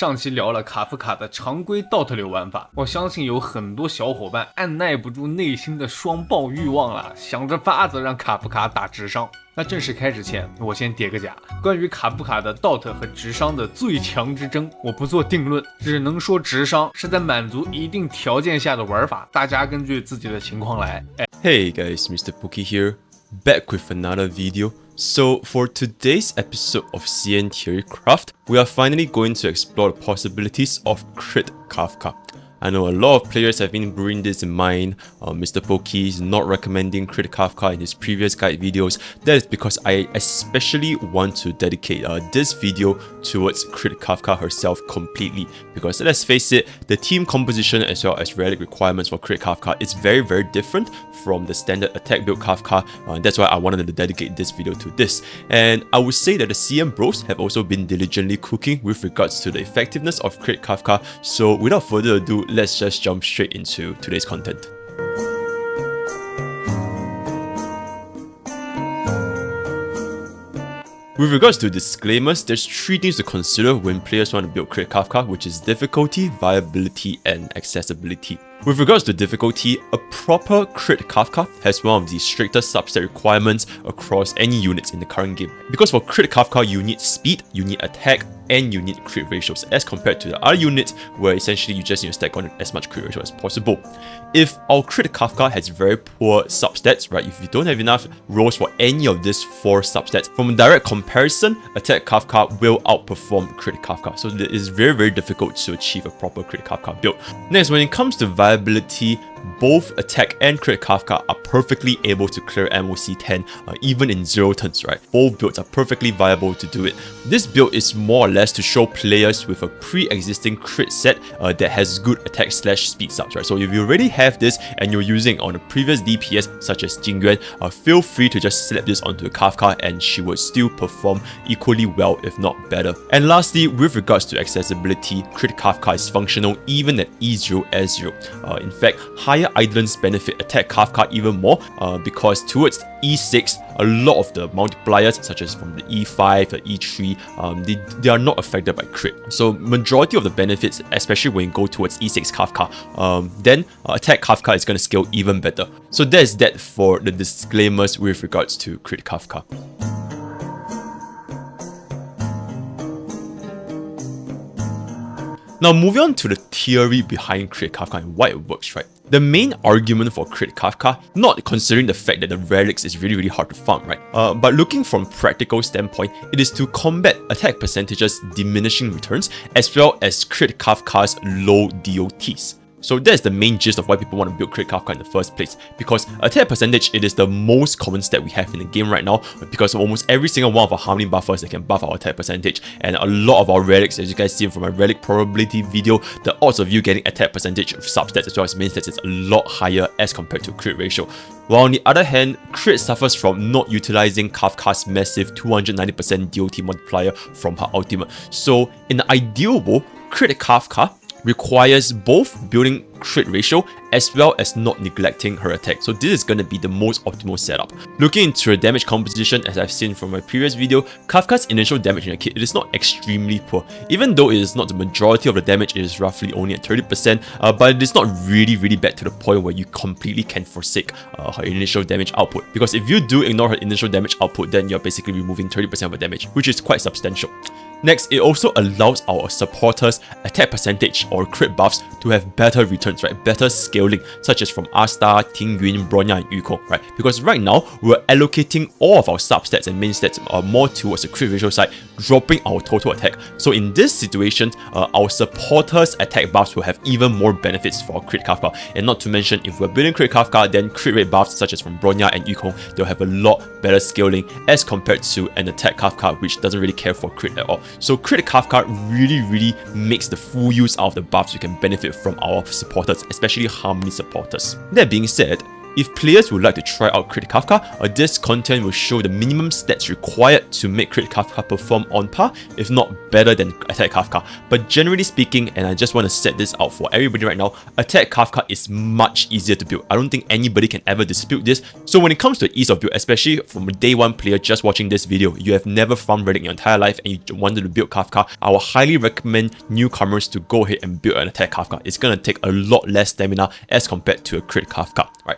上期聊了卡夫卡的常规 DOT 流玩法，我相信有很多小伙伴按耐不住内心的双爆欲望了，想着法子让卡夫卡打直伤。那正式开始前，我先叠个甲。关于卡夫卡的 DOT 和直伤的最强之争，我不做定论，只能说直伤是在满足一定条件下的玩法，大家根据自己的情况来。Hey guys, Mr. Pookie here, back with another video. So for today's episode of CN Theorycraft, we are finally going to explore the possibilities of Crit Kafka. I know a lot of players have been bearing this in mind. Mr. Pokey is not recommending Crit Kafka in his previous guide videos. That is because I especially want to dedicate this video towards Crit Kafka herself completely. Because let's face it, the team composition as well as relic requirements for Crit Kafka is very different from the standard attack build Kafka. That's why I wanted to dedicate this video to this. And I would say that the CM bros have also been diligently cooking with regards to the effectiveness of Crit Kafka. So without further ado, let's just jump straight into today's content. With regards to disclaimers, there's 3 things to consider when players want to build Crit Kafka, which is difficulty, viability, and accessibility. With regards to difficulty, a proper Crit Kafka has one of the strictest subset requirements across any units in the current game. Because for Crit Kafka, you need speed, you need attack, and you need crit ratios as compared to the other units where essentially you just need to stack on as much crit ratio as possible. If our Crit Kafka has very poor substats, right, if you don't have enough rolls for any of these 4 substats, from a direct comparison, Attack Kafka will outperform Crit Kafka. So it is very difficult to achieve a proper Crit Kafka build. Next, when it comes to viability, both Attack and Crit Kafka are perfectly able to clear MOC 10 even in 0 turns, right? Both builds are perfectly viable to do it. This build is more or less to show players with a pre-existing crit set that has good attack / speed subs, right? So if you already have this and you're using on a previous DPS such as Jingyuan, feel free to just slap this onto a Kafka and she would still perform equally well, if not better. And lastly, with regards to accessibility, Crit Kafka is functional even at E0, S0. In fact, higher Idlers benefit Attack Kafka even more because towards E6, a lot of the multipliers, such as from the E5, the E3, they are not affected by crit. So majority of the benefits, especially when you go towards E6 Kafka, then Attack Kafka is going to scale even better. So that's that for the disclaimers with regards to Crit Kafka. Now moving on to the theory behind Crit Kafka and why it works, right? The main argument for Crit Kafka, not considering the fact that the relics is really hard to farm, right? But looking from practical standpoint, it is to combat attack percentages diminishing returns as well as Crit Kafka's low DOTs. So that's the main gist of why people want to build Crit Kafka in the first place, because attack percentage, it is the most common stat we have in the game right now, because almost every single one of our harmony buffers that can buff our attack percentage, and a lot of our relics, as you guys see from my relic probability video, the odds of you getting attack percentage of substats as well as main stats is a lot higher as compared to crit ratio. While on the other hand, Crit suffers from not utilizing Kafka's massive 290% DOT multiplier from her ultimate. So in the ideal world, Crit Kafka requires both building crit ratio as well as not neglecting her attack. So this is going to be the most optimal setup. Looking into her damage composition, as I've seen from my previous video, Kafka's initial damage in a kit, it is not extremely poor. Even though it is not the majority of the damage, it is roughly only at 30%, but it is not really bad to the point where you completely can forsake her initial damage output. Because if you do ignore her initial damage output, then you're basically removing 30% of her damage, which is quite substantial. Next, it also allows our supporters' attack percentage or crit buffs to have better returns, right? Better scaling, such as from Asta, Tingyun, Bronya, and Yukong, right? Because right now, we're allocating all of our substats and main stats more towards the crit ratio side, dropping our total attack. So in this situation, our supporters' attack buffs will have even more benefits for Crit Kafka. And not to mention, if we're building Crit Kafka, then crit rate buffs, such as from Bronya and Yukong, they'll have a lot better scaling as compared to an attack Kafka, which doesn't really care for crit at all. So Crit Kafka really makes the full use out of the buffs we can benefit from our supporters, especially harmony supporters. That being said, If players would like to try out Crit Kafka, this content will show the minimum stats required to make Crit Kafka perform on par, if not better than Attack Kafka. But generally speaking, and I just want to set this out for everybody right now, Attack Kafka is much easier to build. I don't think anybody can ever dispute this. So when it comes to ease of build, especially from a day one player just watching this video, you have never farmed Relic in your entire life and you wanted to build Kafka, I would highly recommend newcomers to go ahead and build an Attack Kafka. It's going to take a lot less stamina as compared to a Crit Kafka, right?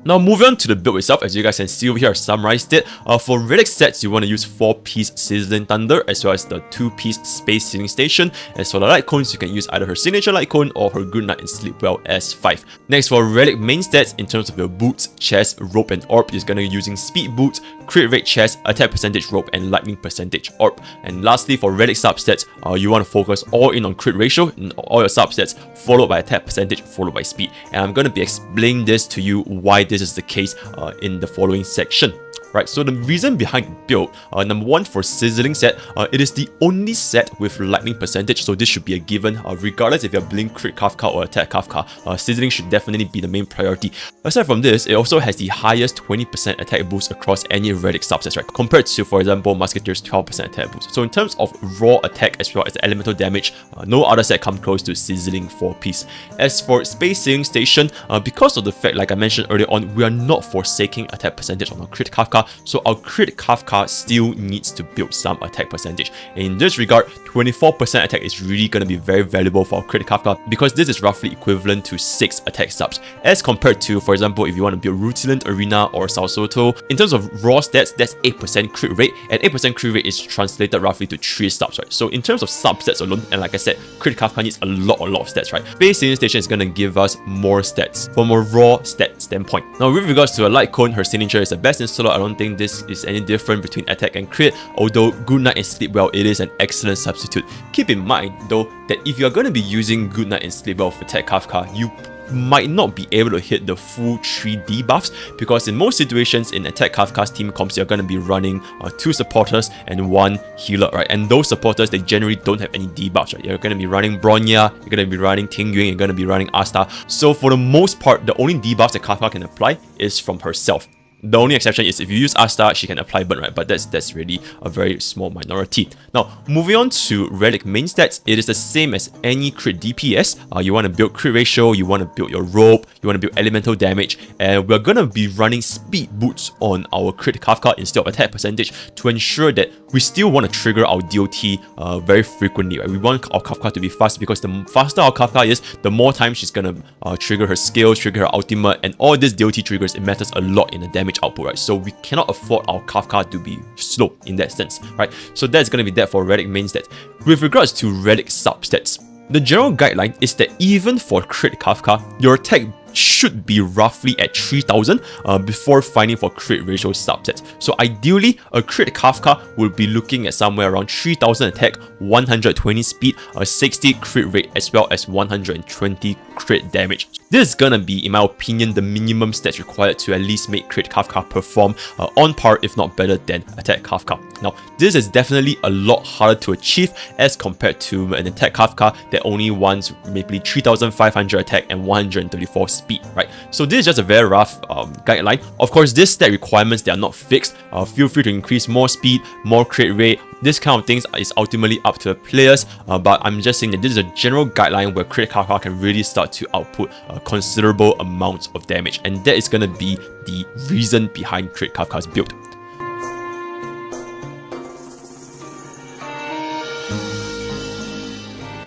Now moving on to the build itself, as you guys can see over here, I've summarized it. For relic sets, you want to use 4-piece Sizzling Thunder as well as the 2-piece Space Sealing Station. As for the light cones, you can use either her signature light cone or her Good Night and Sleep Well as 5. Next, for relic main stats, in terms of your boots, chest, rope and orb, you're going to be using speed boots, crit rate chest, attack percentage rope and lightning percentage orb. And lastly, for relic substats, you want to focus all in on crit ratio in all your substats, followed by attack percentage, followed by speed. And I'm going to be explaining this to you why this is the case in the following section. Right, so the reason behind the build, number one, for Sizzling set, it is the only set with lightning percentage, so this should be a given, regardless if you're building Crit Kafka or Attack Kafka. Sizzling should definitely be the main priority. Aside from this, it also has the highest 20% attack boost across any relic subsets, right, compared to, for example, Musketeer's 12% attack boost. So in terms of raw attack as well as elemental damage, no other set comes close to Sizzling 4-piece. As for Space Sealing Station, because of the fact, like I mentioned earlier on, we are not forsaking attack percentage on our Crit Kafka, so our Crit Kafka still needs to build some attack percentage. And in this regard, 24% attack is really going to be very valuable for our Crit Kafka because this is roughly equivalent to 6 attack subs, as compared to, for example, if you want to build Rutilant Arena or Salsoto. In terms of raw stats, that's 8% crit rate, and 8% crit rate is translated roughly to 3 subs, right? So in terms of substats alone, and like I said, Crit Kafka needs a lot of stats, right? Space Sealing Station is going to give us more stats from a raw stat standpoint. Now, with regards to a light cone, her signature is the best installer. I don't think this is any different between attack and crit, although Good Night and Sleep Well, it is an excellent substitute. Keep in mind though that if you're going to be using Good Night and Sleep Well for Attack Kafka, you might not be able to hit the full 3 debuffs, because in most situations in Attack Kafka's team comps, you're going to be running 2 supporters and 1 healer, right? And those supporters, they generally don't have any debuffs, right? You're going to be running Bronya, you're going to be running Tingyun, you're going to be running Asta. So for the most part, the only debuffs that Kafka can apply is from herself. The only exception is if you use Asta, she can apply burn, right? But that's really a very small minority. Now, moving on to relic main stats, it is the same as any crit DPS. You want to build crit ratio, you want to build your rope, you want to build elemental damage, and we're gonna be running speed boots on our Crit Kafka instead of attack percentage to ensure that we still want to trigger our DOT very frequently, right? We want our Kafka to be fast because the faster our Kafka is, the more time she's gonna trigger her skills, trigger her ultimate, and all these DOT triggers, it matters a lot in the damage output, right? So we cannot afford our Kafka to be slow in that sense, right? So that's going to be that for relic main stats. With regards to relic substats, the general guideline is that even for Crit Kafka, your attack should be roughly at 3000 before finding for crit ratio subsets. So ideally, a Crit Kafka will be looking at somewhere around 3000 attack, 120 speed, 60 crit rate, as well as 120 crit damage. This is gonna be, in my opinion, the minimum stats required to at least make Crit Kafka perform on par, if not better than Attack Kafka. Now, this is definitely a lot harder to achieve as compared to an Attack Kafka that only wants maybe 3500 attack and 134 speed, right? So this is just a very rough guideline. Of course, these stat requirements, they are not fixed. Feel free to increase more speed, more crit rate. This kind of things is ultimately up to the players, but I'm just saying that this is a general guideline where Crit Kafka can really start to output considerable amounts of damage, and that is going to be the reason behind Crit Kafka's build.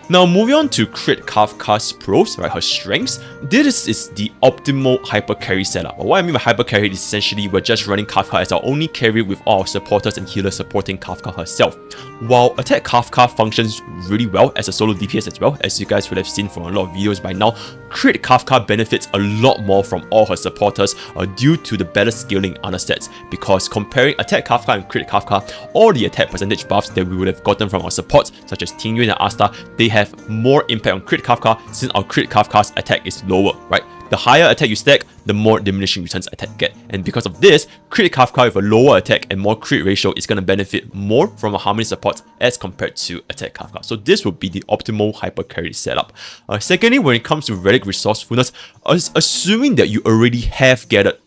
Now, moving on to Crit Kafka's pros, right, her strengths. This is the optimal hyper carry setup. What I mean by hyper carry is essentially we're just running Kafka as our only carry with all our supporters and healers supporting Kafka herself. While Attack Kafka functions really well as a solo DPS as well, as you guys would have seen from a lot of videos by now, Crit Kafka benefits a lot more from all her supporters due to the better scaling other sets, because comparing Attack Kafka and Crit Kafka, all the attack percentage buffs that we would have gotten from our supports, such as Tingyun and Asta, they have more impact on Crit Kafka since our Crit Kafka's attack is lower, right? The higher attack you stack, the more diminishing returns attack get. And because of this, Crit Kafka with a lower attack and more crit ratio is going to benefit more from a Harmony support as compared to Attack Kafka. So this would be the optimal hyper carry setup. Secondly, when it comes to relic resourcefulness, assuming that you already have gathered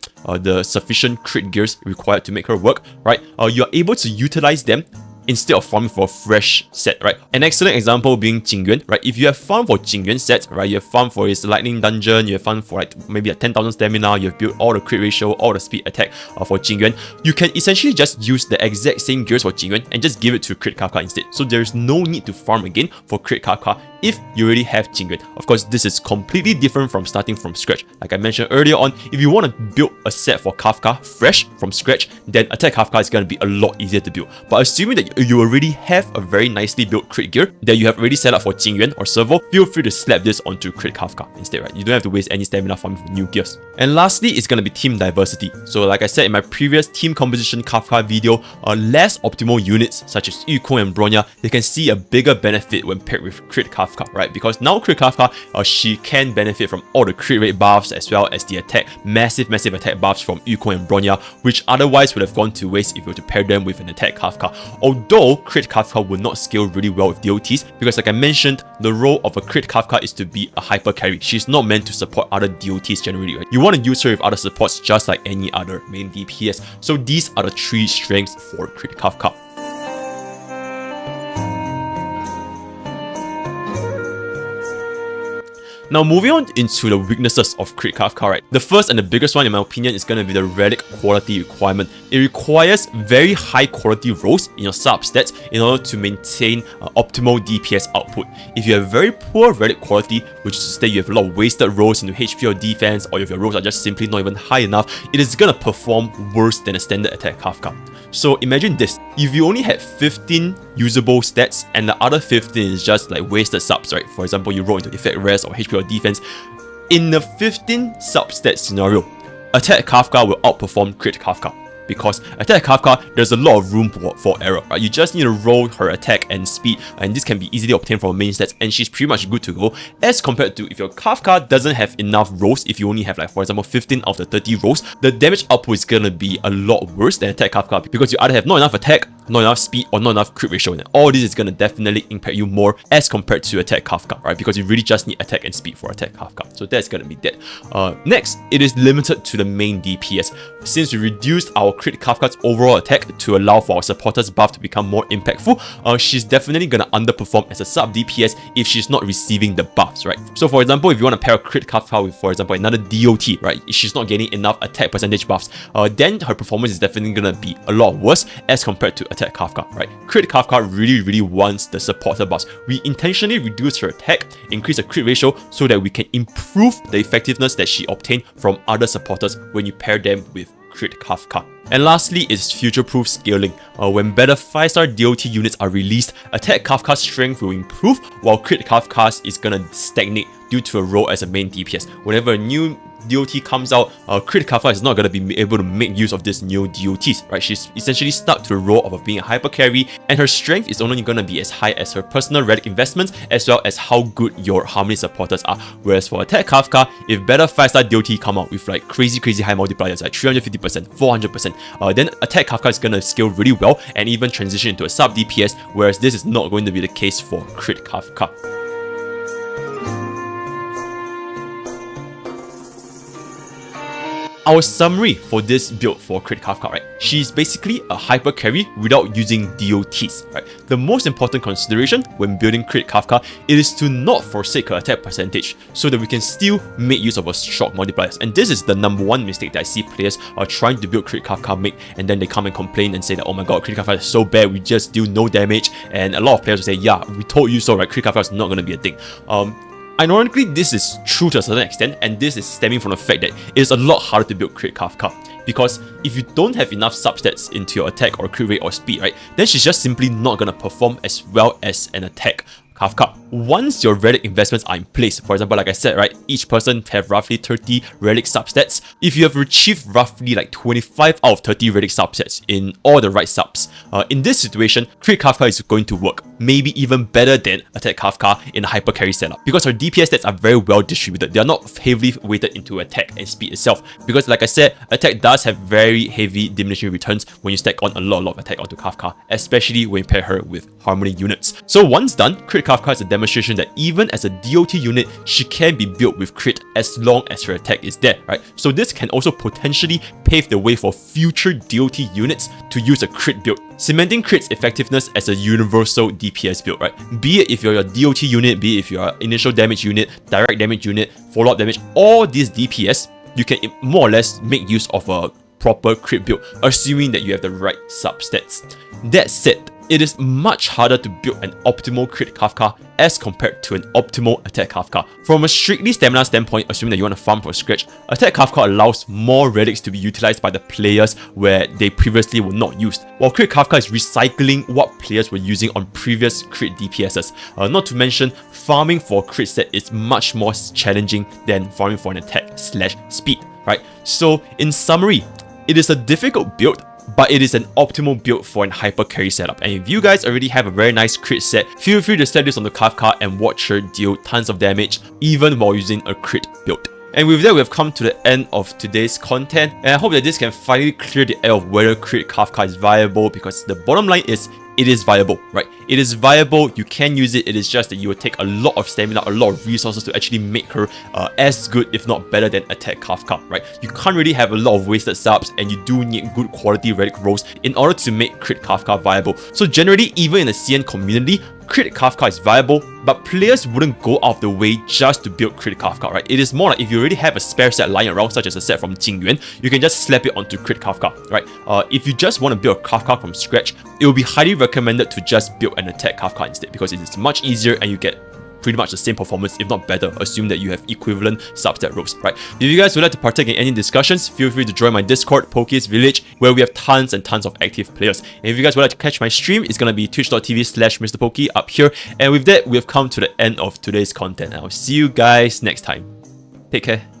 the sufficient crit gears required to make her work, right? You're able to utilize them instead of farming for a fresh set, right? An excellent example being Jingyuan, right? If you have farmed for Jingyuan set, right? You have farmed for his lightning dungeon, you have farmed for like maybe a 10,000 stamina, you have built all the crit ratio, all the speed attack for Jingyuan, you can essentially just use the exact same gears for Jingyuan and just give it to Crit Kafka instead. So there's no need to farm again for Crit Kafka if you already have Jingyuan. Of course, this is completely different from starting from scratch. Like I mentioned earlier on, if you want to build a set for Kafka fresh from scratch, then Attack Kafka is going to be a lot easier to build. But assuming that you already have a very nicely built crit gear that you have already set up for Jingyuan or Servo, feel free to slap this onto Crit Kafka instead, right? You don't have to waste any stamina farming for new gears. And lastly, it's going to be team diversity. So like I said in my previous team composition Kafka video, less optimal units such as Yuko and Bronya, they can see a bigger benefit when paired with Crit Kafka, right? Because now Crit Kafka, she can benefit from all the crit rate buffs as well as the massive attack buffs from Yuko and Bronya, which otherwise would have gone to waste if you were to pair them with an Attack Kafka. Although Crit Kafka would not scale really well with DOTs, because like I mentioned, the role of a Crit Kafka is to be a hyper carry. She's not meant to support other DOTs generally, right? You want to use her with other supports just like any other main DPS. So these are the 3 strengths for Crit Kafka. Now moving on into the weaknesses of Crit Kafka, right? The first and the biggest one in my opinion is going to be the relic quality requirement. It requires very high quality rolls in your substats in order to maintain optimal DPS output. If you have very poor relic quality, which is to say you have a lot of wasted rolls into HP or defense, or if your rolls are just simply not even high enough, it is going to perform worse than a standard Attack Kafka. So imagine this, if you only had 15 usable stats and the other 15 is just like wasted subs, right? For example, you roll into effect res or HP or defense. In the 15 substat scenario, Attack Kafka will outperform Crit Kafka. Because Attack Kafka, there's a lot of room for error, right? You just need to roll her attack and speed, and this can be easily obtained from main stats, and she's pretty much good to go, as compared to if your Kafka doesn't have enough rolls. If you only have like, for example, 15 out of the 30 rolls, the damage output is gonna be a lot worse than Attack Kafka, because you either have not enough attack, not enough speed, or not enough crit ratio, and all this is gonna definitely impact you more as compared to Attack Kafka, right? Because you really just need attack and speed for Attack Kafka, so that's gonna be dead. Next, it is limited to the main DPS. Since we reduced our Crit Kafka's overall attack to allow for our supporter's buff to become more impactful, she's definitely gonna underperform as a sub DPS if she's not receiving the buffs, right? So for example, if you want to pair a Crit Kafka with, for example, another DOT, right? If she's not getting enough attack percentage buffs, then her performance is definitely gonna be a lot worse as compared to Attack Kafka, right? Crit Kafka really wants the supporter buffs. We intentionally reduce her attack, increase the crit ratio so that we can improve the effectiveness that she obtained from other supporters when you pair them with Crit Kafka. And lastly is future-proof scaling. When better 5-star DOT units are released, Attack Kafka's strength will improve, while Crit Kafka's is gonna stagnate due to a role as a main DPS. Whenever a new DOT comes out, Crit Kafka is not going to be able to make use of this new DOTs, right? She's essentially stuck to the role of being a hyper carry, and her strength is only going to be as high as her personal relic investments, as well as how good your Harmony supporters are. Whereas for Attack Kafka, if better 5-star DOT come out with like crazy high multipliers, like 350%, 400%, then Attack Kafka is going to scale really well and even transition into a sub DPS, whereas this is not going to be the case for Crit Kafka. Our summary for this build for Crit Kafka, right? She's basically a hyper carry without using DOTs, right? The most important consideration when building Crit Kafka is to not forsake her attack percentage so that we can still make use of her shock multipliers. And this is the #1 mistake that I see players are trying to build Crit Kafka make, and then they come and complain and say that, oh my god, Crit Kafka is so bad, we just deal no damage. And a lot of players will say, yeah, we told you so, right? Crit Kafka is not going to be a thing. Ironically, this is true to a certain extent, and this is stemming from the fact that it is a lot harder to build Crit Kafka. Because if you don't have enough substats into your attack or crit rate or speed, right, then she's just simply not going to perform as well as an attack Kafka. Once your relic investments are in place, for example, like I said, right, each person have roughly 30 relic substats. If you have achieved roughly like 25 out of 30 relic subsets in all the right subs, in this situation, Crit Kafka is going to work, maybe even better than Attack Kafka in a hyper carry setup, because her DPS stats are very well distributed. They are not heavily weighted into attack and speed itself, because like I said, attack does have very heavy diminishing returns when you stack on a lot of attack onto Kafka, especially when you pair her with Harmony units. So once done, Crit Kafka is a demonstration that even as a DOT unit, she can be built with crit as long as her attack is there, right? So this can also potentially pave the way for future DOT units to use a crit build, cementing crit's effectiveness as a universal DPS build, right? Be it if you're a DOT unit, be it if you're an initial damage unit, direct damage unit, follow-up damage, all these DPS, you can more or less make use of a proper crit build, assuming that you have the right substats. That said, it is much harder to build an optimal Crit Kafka as compared to an optimal Attack Kafka. From a strictly stamina standpoint, assuming that you want to farm from scratch, Attack Kafka allows more relics to be utilized by the players where they previously were not used, while Crit Kafka is recycling what players were using on previous crit DPSs. Not to mention, farming for a crit set is much more challenging than farming for an attack/speed, right? So in summary, it is a difficult build, but it is an optimal build for an hyper carry setup. And if you guys already have a very nice crit set, feel free to set this on the Kafka and watch her deal tons of damage, even while using a crit build. And with that, we have come to the end of today's content, and I hope that this can finally clear the air of whether Crit Kafka is viable, because the bottom line is, it is viable, right? It is viable, you can use it, it is just that you will take a lot of stamina, a lot of resources to actually make her as good, if not better than Attack Kafka, right? You can't really have a lot of wasted subs, and you do need good quality relic rolls in order to make Crit Kafka viable. So generally, even in the CN community, Crit Kafka is viable, but players wouldn't go out of the way just to build Crit Kafka, right? It is more like if you already have a spare set lying around, such as a set from Jingyuan, you can just slap it onto Crit Kafka, right? If you just want to build a Kafka from scratch, it will be highly recommended to just build an Attack Kafka instead, because it is much easier and you get pretty much the same performance, if not better, assume that you have equivalent substat rows, right? If you guys would like to partake in any discussions, feel free to join my Discord, Poke's Village, where we have tons and tons of active players. And if you guys would like to catch my stream, it's gonna be twitch.tv/MrPoke up here. And with that, we have come to the end of today's content. I'll see you guys next time. Take care.